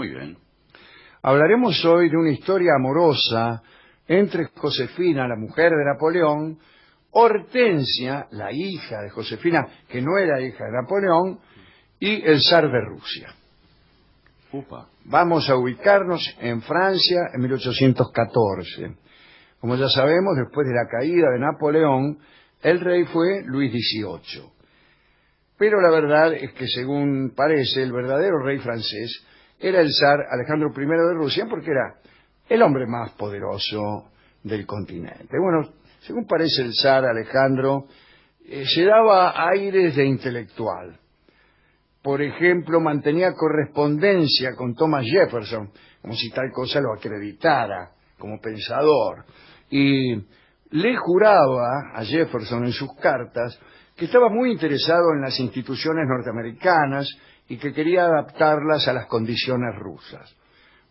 Muy bien. Hablaremos hoy de una historia amorosa entre Josefina, la mujer de Napoleón, Hortensia, la hija de Josefina, que no era hija de Napoleón, y el zar de Rusia. Upa. Vamos a ubicarnos en Francia en 1814. Como ya sabemos, después de la caída de Napoleón, el rey fue Luis XVIII. Pero la verdad es que, según parece, el verdadero rey francés era el zar Alejandro I de Rusia, porque era el hombre más poderoso del continente. Bueno, según parece, el zar Alejandro se daba aires de intelectual. Por ejemplo, mantenía correspondencia con Thomas Jefferson, como si tal cosa lo acreditara como pensador. Y le juraba a Jefferson en sus cartas que estaba muy interesado en las instituciones norteamericanas y que quería adaptarlas a las condiciones rusas.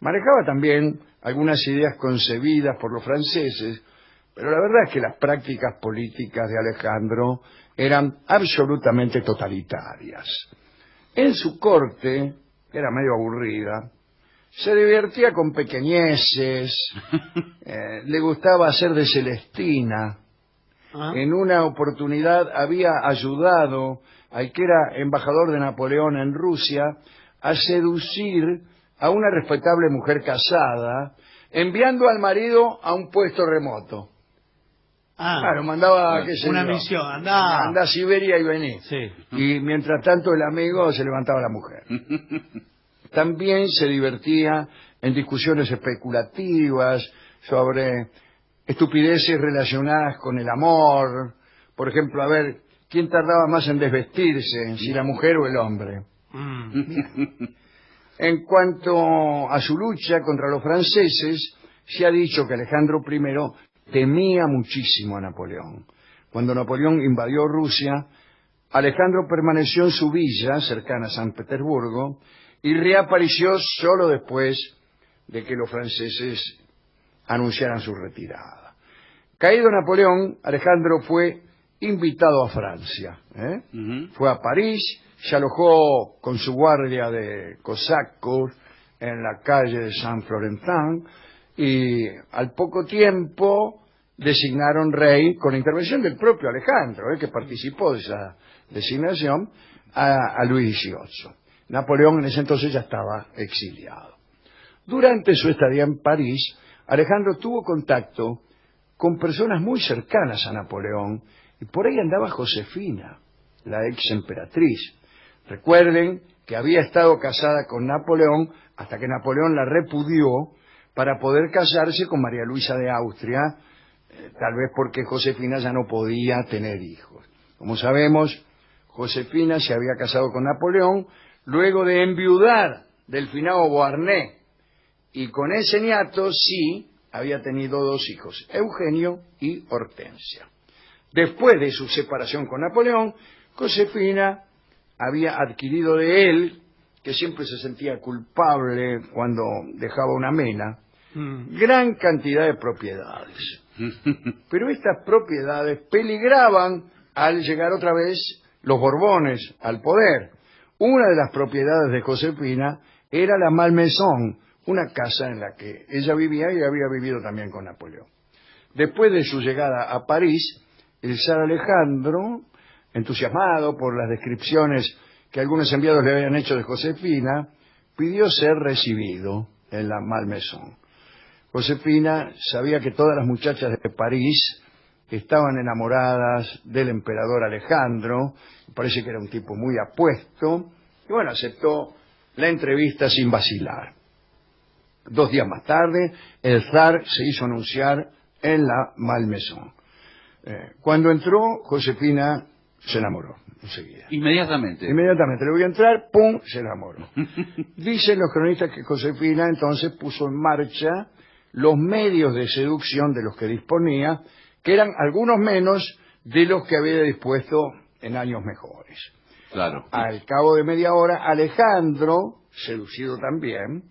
Manejaba también algunas ideas concebidas por los franceses, pero la verdad es que las prácticas políticas de Alejandro eran absolutamente totalitarias. En su corte, que era medio aburrida, se divertía con pequeñeces, le gustaba hacer de Celestina. En una oportunidad había ayudado al que era embajador de Napoleón en Rusia a seducir a una respetable mujer casada, enviando al marido a un puesto remoto. Claro, mandaba, qué sé una yo, misión, anda a Siberia y vení. Sí. Y mientras tanto el amigo se levantaba la mujer. También se divertía en discusiones especulativas sobre estupideces relacionadas con el amor. Por ejemplo, a ver, ¿quién tardaba más en desvestirse, si la mujer o el hombre? En cuanto a su lucha contra los franceses, se ha dicho que Alejandro I temía muchísimo a Napoleón. Cuando Napoleón invadió Rusia, Alejandro permaneció en su villa, cercana a San Petersburgo, y reapareció solo después de que los franceses anunciaran su retirada. Caído Napoleón, Alejandro fue invitado a Francia. Fue a París, se alojó con su guardia de cosacos en la calle de Saint-Florentin, y al poco tiempo designaron rey, con la intervención del propio Alejandro, que participó de esa designación, a Luis XVIII. Napoleón en ese entonces ya estaba exiliado. Durante su estadía en París, Alejandro tuvo contacto con personas muy cercanas a Napoleón, y por ahí andaba Josefina, la ex emperatriz. Recuerden que había estado casada con Napoleón hasta que Napoleón la repudió para poder casarse con María Luisa de Austria, tal vez porque Josefina ya no podía tener hijos. Como sabemos, Josefina se había casado con Napoleón luego de enviudar del finado Beauharnais, y con ese niato sí había tenido dos hijos, Eugenio y Hortensia. Después de su separación con Napoleón, Josefina había adquirido de él, que siempre se sentía culpable cuando dejaba una mena, gran cantidad de propiedades. Pero estas propiedades peligraban al llegar otra vez los Borbones al poder. Una de las propiedades de Josefina era la Malmaison, una casa en la que ella vivía y había vivido también con Napoleón. Después de su llegada a París, el zar Alejandro, entusiasmado por las descripciones que algunos enviados le habían hecho de Josefina, pidió ser recibido en la Malmaison. Josefina sabía que todas las muchachas de París estaban enamoradas del emperador Alejandro, parece que era un tipo muy apuesto, y bueno, aceptó la entrevista sin vacilar. 2 días más tarde, el zar se hizo anunciar en la Malmaison. Cuando entró, Josefina se enamoró enseguida. Inmediatamente. Inmediatamente. Le voy a entrar, ¡pum!, se enamoró. Dicen los cronistas que Josefina entonces puso en marcha los medios de seducción de los que disponía, que eran algunos menos de los que había dispuesto en años mejores. Claro. Al cabo de media hora, Alejandro, seducido también,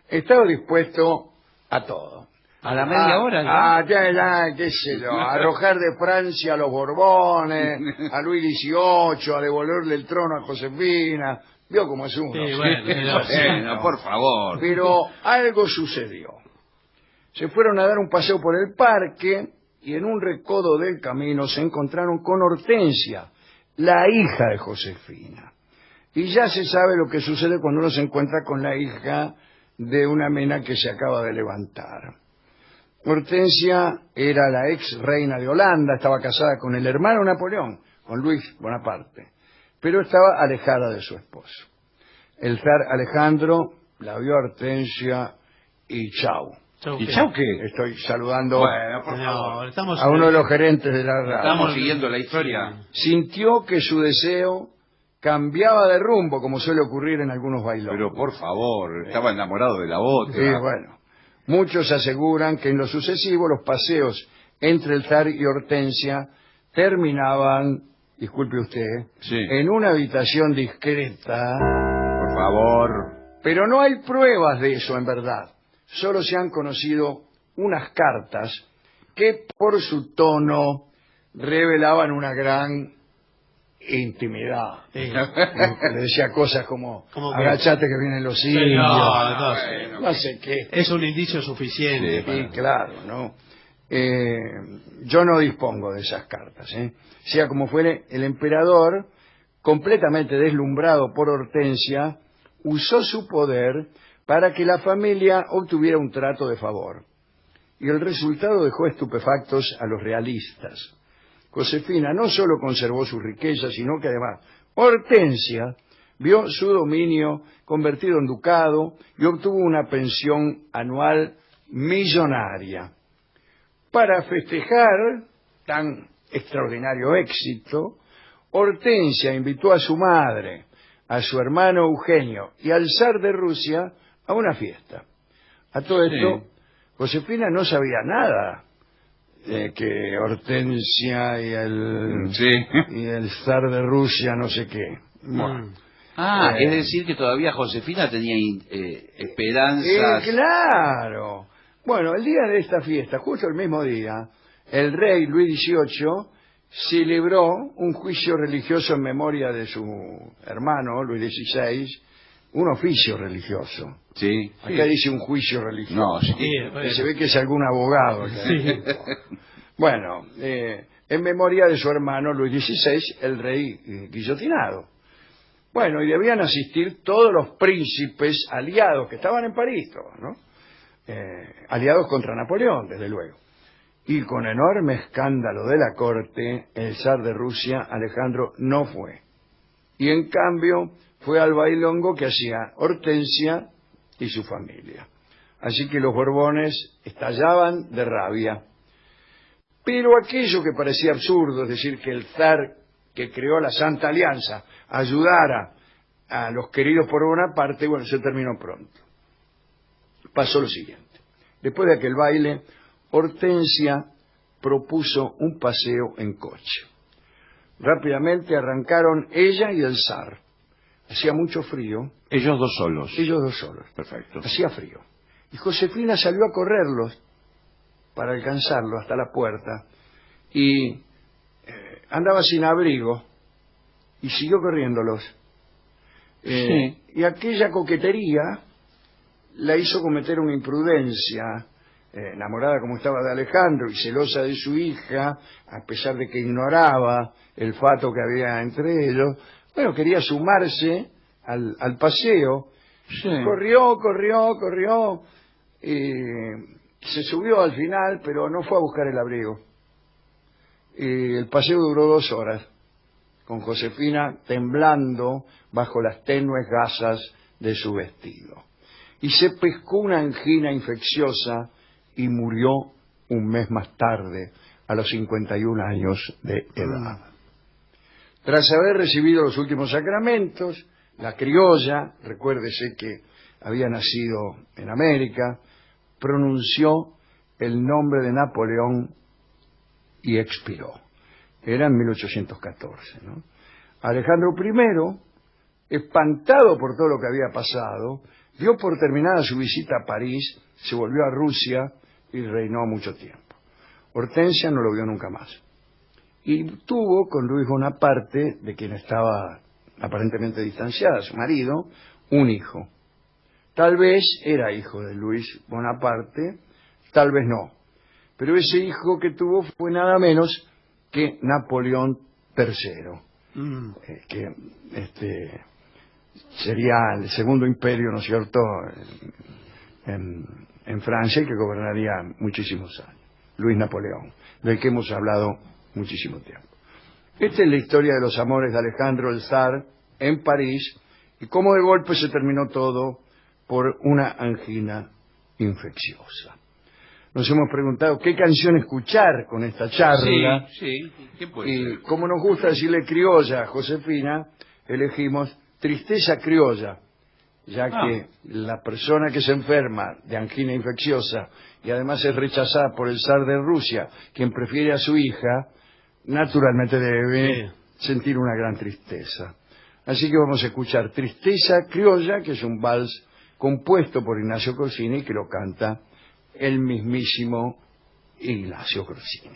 estaba dispuesto a todo. ¿A la media hora ya? Ya, qué sé yo, a arrojar de Francia a los Borbones, a Luis XVIII, a devolverle el trono a Josefina, Vio cómo es uno. Sí, bueno, Bueno, por favor. Pero algo sucedió. Se fueron a dar un paseo por el parque y en un recodo del camino se encontraron con Hortensia, la hija de Josefina. Y ya se sabe lo que sucede cuando uno se encuentra con la hija de una mena que se acaba de levantar. Hortensia era la ex reina de Holanda, estaba casada con el hermano Napoleón, con Luis Bonaparte, pero estaba alejada de su esposo. El zar Alejandro la vio a Hortensia y chau. ¿Y chau qué? Estoy saludando Bueno, por favor. a uno de los gerentes de la radio. Estamos siguiendo la historia. Sintió que su deseo cambiaba de rumbo, como suele ocurrir en algunos bailones. Pero por favor, estaba enamorado de la otra. Sí, bueno. Muchos aseguran que en lo sucesivo los paseos entre el zar y Hortensia terminaban, disculpe usted, Sí. en una habitación discreta. Por favor. Pero no hay pruebas de eso en verdad. Solo se han conocido unas cartas que por su tono revelaban una gran intimidad. Sí. Le decía cosas como ¿Cómo que? agachate que vienen los Sí, indios, no, no sé qué. es un indicio suficiente. Sí, Sí, claro, ¿no? Yo no dispongo de esas cartas, ¿eh? Sea como fuere, el emperador, completamente deslumbrado por Hortensia, usó su poder para que la familia obtuviera un trato de favor. Y el resultado dejó estupefactos a los realistas. Josefina no solo conservó su riqueza, sino que además Hortensia vio su dominio convertido en ducado y obtuvo una pensión anual millonaria. Para festejar tan extraordinario éxito, Hortensia invitó a su madre, a su hermano Eugenio y al zar de Rusia a una fiesta. A todo esto, Josefina no sabía nada de que Hortensia y el zar de Rusia no sé qué. Bueno, Es decir que todavía Josefina tenía esperanzas. claro. Bueno, el día de esta fiesta, justo el mismo día, el rey Luis XVIII celebró un juicio religioso en memoria de su hermano, Luis XVI, un oficio religioso. Sí. Acá dice un juicio religioso. No, sí. Que se ve que es algún abogado. Sí. Bueno, en memoria de su hermano Luis XVI, el rey guillotinado. Bueno, y debían asistir todos los príncipes aliados que estaban en París, ¿no? Aliados contra Napoleón, desde luego. Y con enorme escándalo de la corte, el zar de Rusia, Alejandro, no fue. Y en cambio fue al bailongo que hacía Hortensia y su familia. Así que los Borbones estallaban de rabia. Pero aquello que parecía absurdo, es decir, que el zar que creó la Santa Alianza ayudara a los queridos por Bonaparte, bueno, se terminó pronto. Pasó lo siguiente. Después de aquel baile, Hortensia propuso un paseo en coche. Rápidamente arrancaron ella y el zar. Hacía mucho frío. Ellos dos solos. Ellos dos solos. Perfecto. Hacía frío. Y Josefina salió a correrlos para alcanzarlo hasta la puerta. Y andaba sin abrigo y siguió corriéndolos. Sí. Y aquella coquetería la hizo cometer una imprudencia. Enamorada como estaba de Alejandro y celosa de su hija, a pesar de que ignoraba el fato que había entre ellos, bueno, quería sumarse al paseo. Sí. Corrió, se subió al final, pero no fue a buscar el abrigo. El paseo duró 2 horas, con Josefina temblando bajo las tenues gasas de su vestido. Y se pescó una angina infecciosa y murió un mes más tarde, a los 51 años de edad. Tras haber recibido los últimos sacramentos, la criolla, recuérdese que había nacido en América, pronunció el nombre de Napoleón y expiró. Era en 1814, ¿no? Alejandro I, espantado por todo lo que había pasado, dio por terminada su visita a París, se volvió a Rusia y reinó mucho tiempo. Hortensia no lo vio nunca más. Y tuvo con Luis Bonaparte, de quien estaba aparentemente distanciada, su marido, un hijo. Tal vez era hijo de Luis Bonaparte, tal vez no. Pero ese hijo que tuvo fue nada menos que Napoleón III, que sería el segundo imperio, ¿no es cierto?, en Francia, y que gobernaría muchísimos años. Luis Napoleón, del que hemos hablado muchísimo tiempo. Esta es la historia de los amores de Alejandro el Zar en París, y cómo de golpe se terminó todo por una angina infecciosa. Nos hemos preguntado qué canción escuchar con esta charla. Sí, ¿qué puede Y ser? como nos gusta decirle criolla a Josefina, elegimos Tristeza Criolla, ya que la persona que se enferma de angina infecciosa y además es rechazada por el zar de Rusia, quien prefiere a su hija, naturalmente debe sentir una gran tristeza. Así que vamos a escuchar Tristeza Criolla, que es un vals compuesto por Ignacio Corsini, que lo canta el mismísimo Ignacio Corsini.